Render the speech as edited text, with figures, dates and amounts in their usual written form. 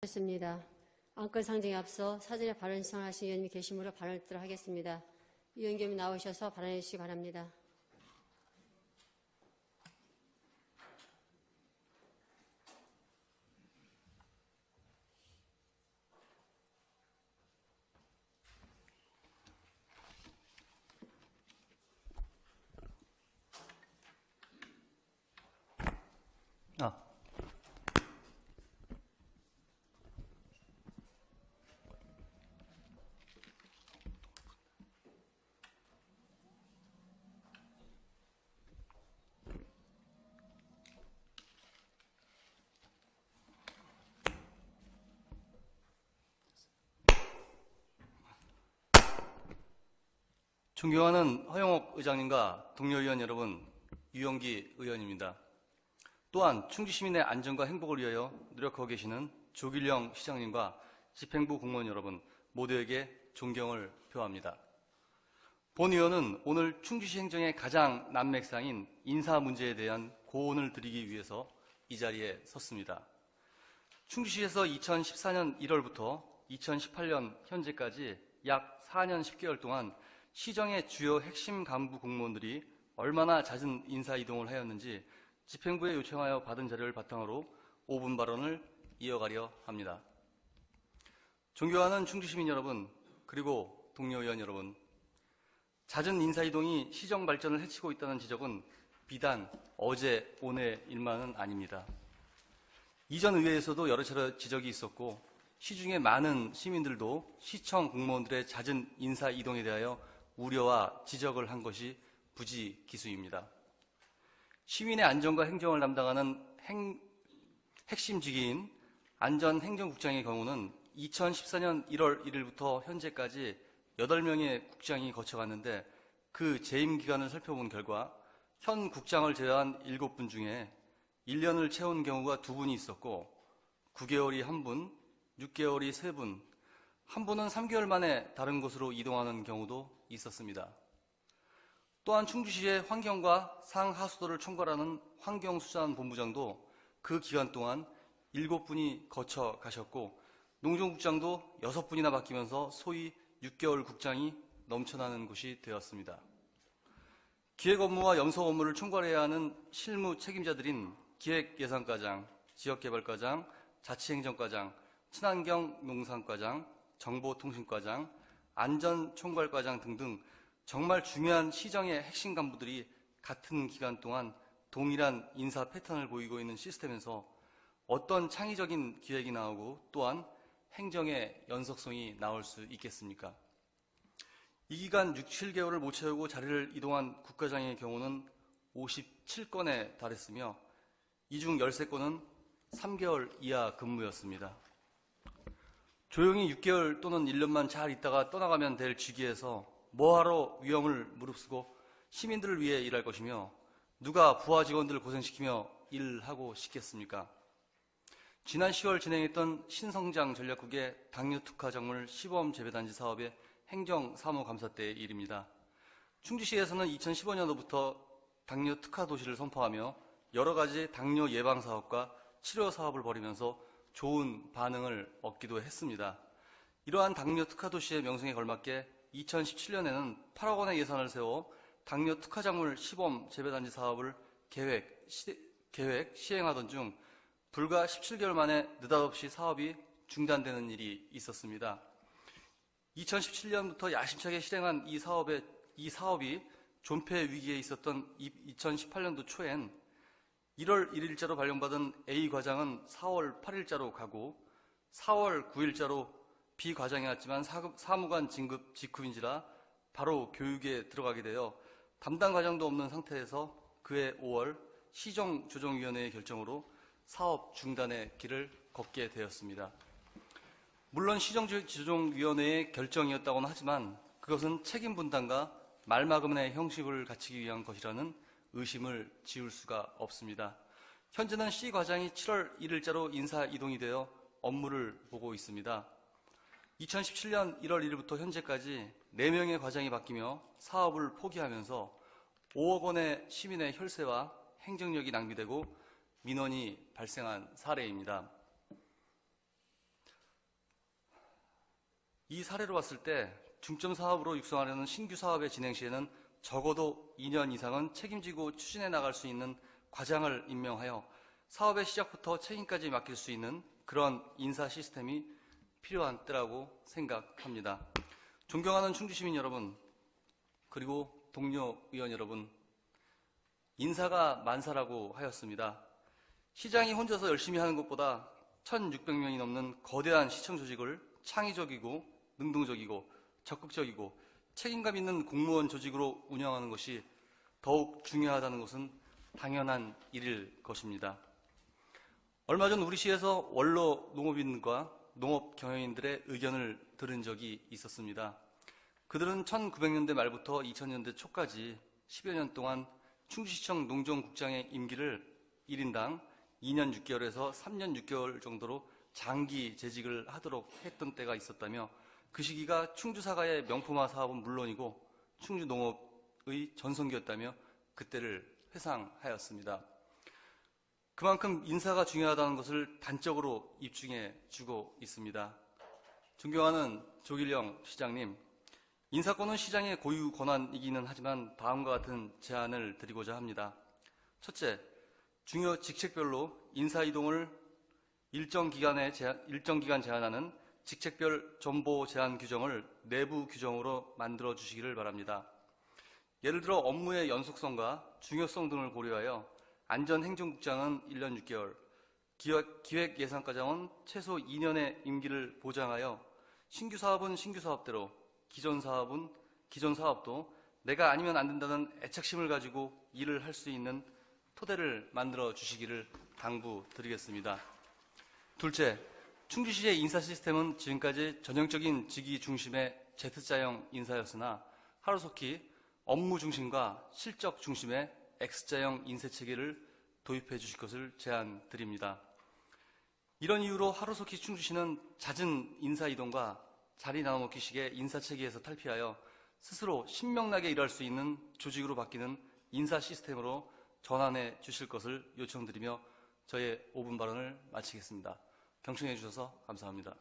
습니다. 안건 상정에 앞서 사전에 발언 신청하신 의원님이 계시므로 발언을 듣도록 하겠습니다. 의원님이 나오셔서 발언해 주시기 바랍니다. 존경하는 허영옥 의장님과 동료 의원 여러분, 유영기 의원입니다. 또한 충주시민의 안전과 행복을 위하여 노력하고 계시는 조길영 시장님과 집행부 공무원 여러분 모두에게 존경을 표합니다. 본 의원은 오늘 충주시 행정의 가장 난맥상인 인사 문제에 대한 고언을 드리기 위해서 이 자리에 섰습니다. 충주시에서 2014년 1월부터 2018년 현재까지 약 4년 10개월 동안 시정의 주요 핵심 간부 공무원들이 얼마나 잦은 인사 이동을 하였는지 집행부에 요청하여 받은 자료를 바탕으로 5분 발언을 이어가려 합니다. 존경하는 충주시민 여러분, 그리고 동료 의원 여러분, 잦은 인사 이동이 시정 발전을 해치고 있다는 지적은 비단 어제 오늘 일만은 아닙니다. 이전 의회에서도 여러 차례 지적이 있었고 시중에 많은 시민들도 시청 공무원들의 잦은 인사 이동에 대하여 우려와 지적을 한 것이 부지기수입니다. 시민의 안전과 행정을 담당하는 핵심 직위인 안전행정국장의 경우는 2014년 1월 1일부터 현재까지 8명의 국장이 거쳐갔는데 그 재임 기간을 살펴본 결과 현 국장을 제외한 7분 중에 1년을 채운 경우가 2분이 있었고 9개월이 1분, 6개월이 3분, 한 분은 3개월 만에 다른 곳으로 이동하는 경우도 있었습니다. 또한 충주시의 환경과 상하수도를 총괄하는 환경수산본부장도 그 기간 동안 7분이 거쳐 가셨고 농정국장도 6분이나 바뀌면서 소위 6개월 국장이 넘쳐나는 곳이 되었습니다. 기획 업무와 연속 업무를 총괄해야 하는 실무 책임자들인 기획예산과장, 지역개발과장, 자치행정과장, 친환경 농산과장, 정보통신과장, 안전총괄과장 등등 정말 중요한 시정의 핵심 간부들이 같은 기간 동안 동일한 인사 패턴을 보이고 있는 시스템에서 어떤 창의적인 기획이 나오고 또한 행정의 연속성이 나올 수 있겠습니까? 이 기간 6, 7개월을 못 채우고 자리를 이동한 국과장의 경우는 57건에 달했으며 이 중 13건은 3개월 이하 근무였습니다. 조용히 6개월 또는 1년만 잘 있다가 떠나가면 될 직위에서 뭐하러 위험을 무릅쓰고 시민들을 위해 일할 것이며 누가 부하 직원들을 고생시키며 일하고 싶겠습니까? 지난 10월 진행했던 신성장 전략국의 당뇨 특화 작물 시범 재배단지 사업의 행정사무감사 때의 일입니다. 충주시에서는 2015년도부터 당뇨 특화 도시를 선포하며 여러 가지 당뇨 예방 사업과 치료 사업을 벌이면서 좋은 반응을 얻기도 했습니다. 이러한 당뇨 특화 도시의 명성에 걸맞게 2017년에는 8억 원의 예산을 세워 당뇨 특화 작물 시범 재배단지 사업을 계획, 시행하던 중 불과 17개월 만에 느닷없이 사업이 중단되는 일이 있었습니다. 2017년부터 야심차게 실행한 이 사업이 존폐 위기에 있었던 2018년도 초엔 1월 1일자로 발령받은 A 과장은 4월 8일자로 가고 4월 9일자로 B 과장이 왔지만 사무관 진급 직후인지라 바로 교육에 들어가게 되어 담당 과장도 없는 상태에서 그해 5월 시정조정위원회의 결정으로 사업 중단의 길을 걷게 되었습니다. 물론 시정조정위원회의 결정이었다고는 하지만 그것은 책임 분담과 말마금의 형식을 갖추기 위한 것이라는 의심을 지울 수가 없습니다. 현재는 C 과장이 7월 1일자로 인사 이동이 되어 업무를 보고 있습니다. 2017년 1월 1일부터 현재까지 4명의 과장이 바뀌며 사업을 포기하면서 5억 원의 시민의 혈세와 행정력이 낭비되고 민원이 발생한 사례입니다. 이 사례로 봤을 때 중점 사업으로 육성하려는 신규 사업의 진행 시에는 적어도 2년 이상은 책임지고 추진해 나갈 수 있는 과장을 임명하여 사업의 시작부터 책임까지 맡길 수 있는 그런 인사 시스템이 필요한 때라고 생각합니다. 존경하는 충주시민 여러분, 그리고 동료 의원 여러분, 인사가 만사라고 하였습니다. 시장이 혼자서 열심히 하는 것보다 1,600명이 넘는 거대한 시청 조직을 창의적이고 능동적이고 적극적이고 책임감 있는 공무원 조직으로 운영하는 것이 더욱 중요하다는 것은 당연한 일일 것입니다. 얼마 전 우리 시에서 원로 농업인과 농업 경영인들의 의견을 들은 적이 있었습니다. 그들은 1900년대 말부터 2000년대 초까지 10여 년 동안 충주시청 농정국장의 임기를 1인당 2년 6개월에서 3년 6개월 정도로 장기 재직을 하도록 했던 때가 있었다며 그 시기가 충주사과의 명품화 사업은 물론이고 충주농업의 전성기였다며 그때를 회상하였습니다. 그만큼 인사가 중요하다는 것을 단적으로 입증해 주고 있습니다. 존경하는 조길영 시장님, 인사권은 시장의 고유 권한이기는 하지만 다음과 같은 제안을 드리고자 합니다. 첫째, 중요 직책별로 인사 이동을 일정 기간 제한하는 직책별 전보 제한 규정을 내부 규정으로 만들어 주시기를 바랍니다. 예를 들어 업무의 연속성과 중요성 등을 고려하여 안전행정국장은 1년 6개월, 기획예산과장은 최소 2년의 임기를 보장하여 신규 사업은 신규 사업대로, 기존 사업은 기존 사업도 내가 아니면 안 된다는 애착심을 가지고 일을 할 수 있는 토대를 만들어 주시기를 당부드리겠습니다. 둘째, 충주시의 인사 시스템은 지금까지 전형적인 직위 중심의 Z자형 인사였으나 하루속히 업무 중심과 실적 중심의 X자형 인사 체계를 도입해 주실 것을 제안드립니다. 이런 이유로 하루속히 충주시는 잦은 인사 이동과 자리 나눠놓기식의 인사 체계에서 탈피하여 스스로 신명나게 일할 수 있는 조직으로 바뀌는 인사 시스템으로 전환해 주실 것을 요청드리며 저의 5분 발언을 마치겠습니다. 경청해 주셔서 감사합니다.